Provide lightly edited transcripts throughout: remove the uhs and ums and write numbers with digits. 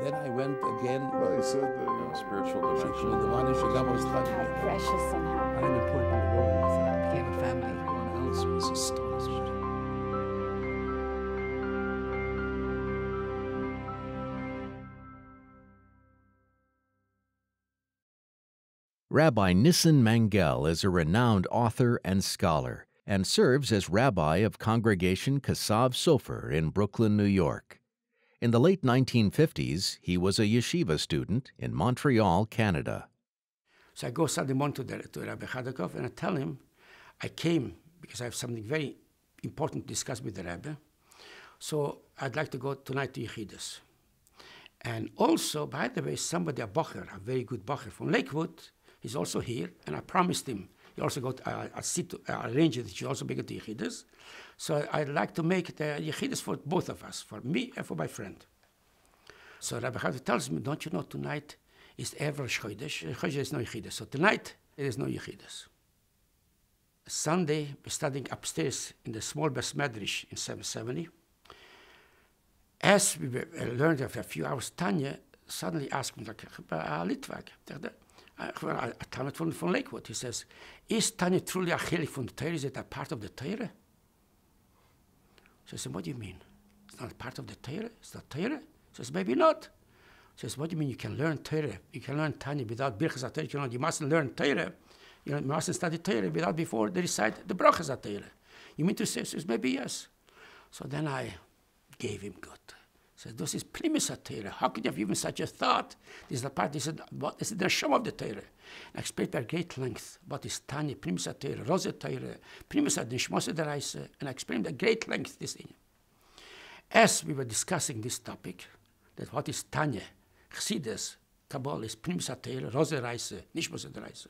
Then I went again. Well, he said Spiritual dimension. How precious and how unimportant the world was that I became a family. Everyone else was astonished. Rabbi Nissen Mangel is a renowned author and scholar and serves as rabbi of Congregation Kasav Sofer in Brooklyn, New York. In the late 1950s, he was a yeshiva student in Montreal, Canada. So I go Saturday morning to Rabbi Chadakov and I tell him I came because I have something very important to discuss with the Rebbe. So I'd like to go tonight to Yechidus. And also, by the way, a bocher, a very good bocher from Lakewood, he's also here, and I promised him he also got a seat arranged that he should also be at Yechidus. So I'd like to make the Yechidus for both of us, for me and for my friend. So Rabbi Chadakov tells me, don't you know tonight is Erev Chodesh? Chodesh is no Yechidus. So tonight there is no Yechidus. Sunday we're studying upstairs in the small Bes Medrash in 770. As we learned after a few hours, Tanya suddenly asked me, like, Litvak, a Talmud from Lakewood. He says, is Tanya truly a chelik from the Torah? Is it a part of the Torah? So I said, what do you mean? It's not part of the Torah? It's not Torah? He says, maybe not. He says, what do you mean you can learn Torah? You can learn Tanya without Birchas HaTorah. You mustn't learn Torah. You mustn't study Torah without before they recite the Brachas HaTorah. You mean to say? He says, maybe yes. So then I gave him good. He says, this is primus HaTorah. How could you have even such a thought? This is the part, he said, what is the neshama of the Torah? And I explained at great length what is Tanya, primus HaTorah, Rosa Torah, primus HaNeshmos HaDeraisa, and I explained at great length this thing. As we were discussing this topic, that what is Tanya, Chassidus, Kabbalah is primus HaTorah, Rosa Deraisa, Neshmos HaDeraisa.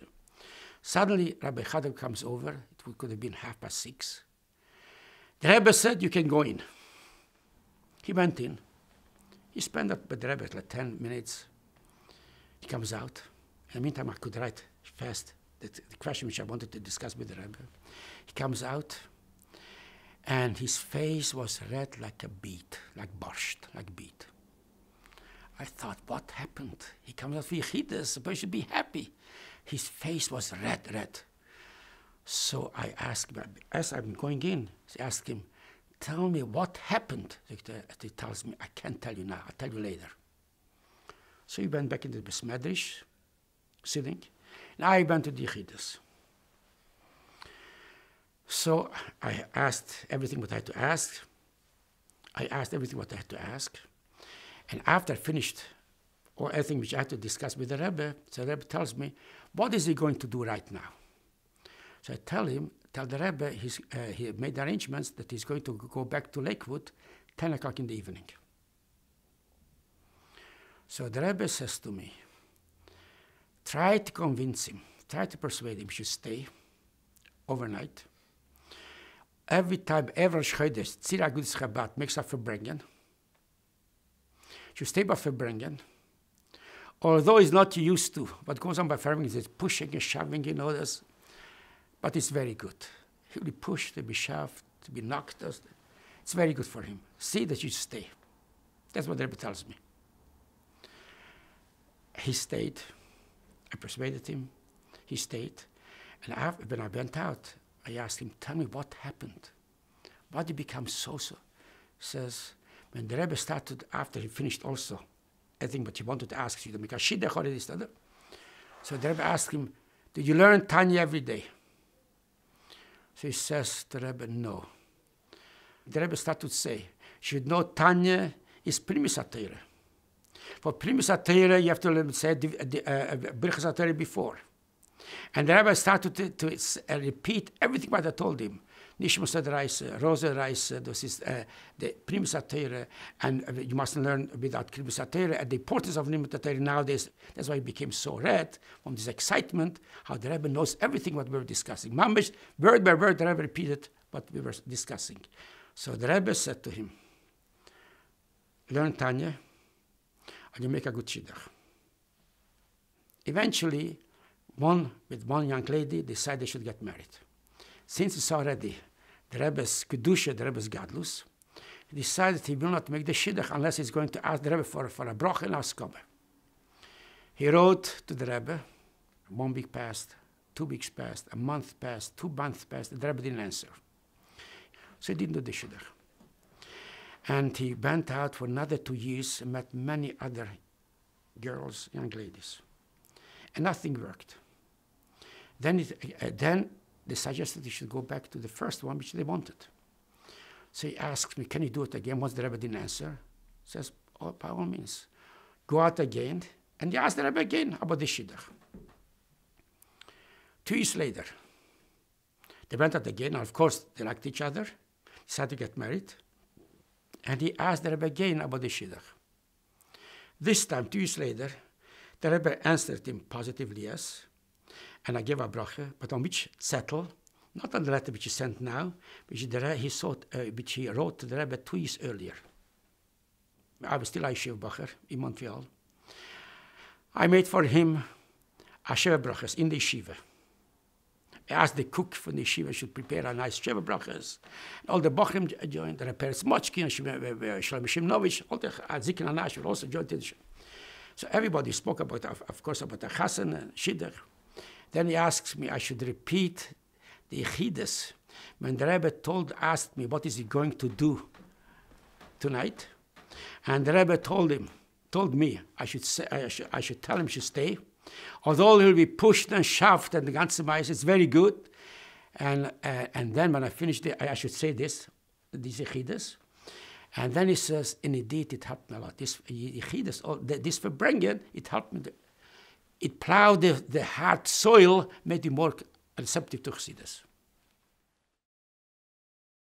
Suddenly, Rabbi Chadakov comes over. It could have been 6:30. The Rebbe said, you can go in. He went in. He spent up with the Rebbe like 10 minutes. He comes out. In the meantime, I could write fast the question which I wanted to discuss with the Rebbe. He comes out, and his face was red like a beet, like borscht, like beet. I thought, what happened? He comes out for Yechidus, supposed to be happy. His face was red. So I asked him, as I'm going in, I asked him, tell me what happened. He tells me, I can't tell you now, I'll tell you later. So he went back into the Bes Medrash, sitting, and I went to the Yechidus. So I asked everything what I had to ask. I asked everything what I had to ask. And after I finished or everything which I had to discuss with the Rebbe, so the Rebbe tells me, what is he going to do right now? So I tell the Rebbe he made arrangements that he's going to go back to Lakewood 10 o'clock in the evening. So the Rebbe says to me, try to convince him, try to persuade him he should stay overnight. Every time, every Chodesh, Tzira Gudis Chabad makes up for Verbringen. You stay by Verbringen. Although it's not used to, what goes on by Verbringen is pushing and shoving, this. But it's very good. He'll be pushed, he'll be shoved, to be knocked. It's very good for him. See that you stay. That's what the Rebbe tells me. He stayed. I persuaded him. He stayed. And when I went out, I asked him, tell me what happened. Why did he become so? He says, when the Rebbe started, after he finished also, I think what he wanted to ask you, because Shidduch already started. So the Rebbe asked him, did you learn Tanya every day? So he says, the Rebbe, no. The Rebbe started to say, you should know Tanya is primus HaTorah. For primus HaTorah, you have to say Birchas HaTorah before. And the Rebbe started to repeat everything what I told him. Neshmos HaDeraisa, Rosa Deraisa, this is the primus HaTorah, and you mustn't learn without primus HaTorah, and the importance of primus HaTorah nowadays. That's why he became so red from this excitement, how the Rebbe knows everything what we were discussing. Mamish, word by word, the Rebbe repeated what we were discussing. So the Rebbe said to him, learn Tanya, and you make a good shidduch. Eventually, one young lady decided they should get married. Since it's already the Rebbe's Kedusha, the Rebbe's Gadlus, he decided he will not make the shidduch unless he's going to ask the Rebbe for a bracha and askome. He wrote to the Rebbe. 1 week passed, 2 weeks passed, a month passed, 2 months passed. The Rebbe didn't answer. So he didn't do the shidduch. And he went out for another 2 years and met many other girls, young ladies. And nothing worked. Then they suggested he should go back to the first one, which they wanted. So he asked me, can you do it again? Once the Rebbe didn't answer, he says, oh, by all means, go out again. And he asked the Rebbe again about the shidduch. 2 years later, they went out again. Now, of course, they liked each other, decided to get married. And he asked the Rebbe again about the shidduch. This time, 2 years later, the Rebbe answered him positively, yes. And I gave a bracha, but on which settle, not on the letter which he sent now, which he wrote to the Rebbe 2 years earlier. I was still a yeshiva bacher in Montreal. I made for him a sheva brachas in the yeshiva. I asked the cook from the yeshiva should prepare a nice sheva brachas. All the bachrim joined, the Rebbe Smochki, Shalom Shimnovich, all the Zikin and Ash also joined the yeshiva. So everybody spoke about, of course, about the Chassan and Shidduch. Then he asks me I should repeat the Yechidus. When the Rebbe asked me what is he going to do tonight, and the Rebbe told me I should tell him to stay. Although he'll be pushed and shoved and the ganze Meis, it's very good. And then when I finished it, I should say these Yechidus. And then he says, and indeed it helped me a lot. This Yechidus, this Verbringen, it helped me. It plowed the hard soil, made me more receptive to Chassidus.